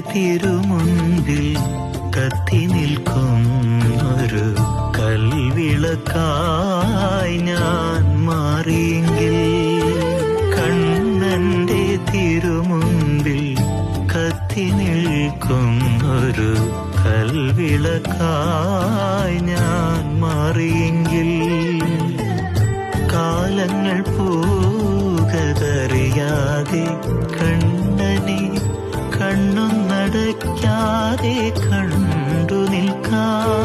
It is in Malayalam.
തിരുമുൻപിൽ കത്തി നിൽക്കുന്നൊരു കൽവിളക്കായി ഞാൻ മാറിയെങ്കിൽ, കണ്ണന്റെ തിരുമുൻപിൽ കത്തി നിൽക്കുന്നൊരു കൽവിളക്കായി ഞാൻ മാറിയെങ്കിൽ, കാലങ്ങൾ പോകതറിയാതെ കണ്ണനെ കണ്ണൊന്നടയ്ക്കാതെ കണ്ടു നിൽക്കാം.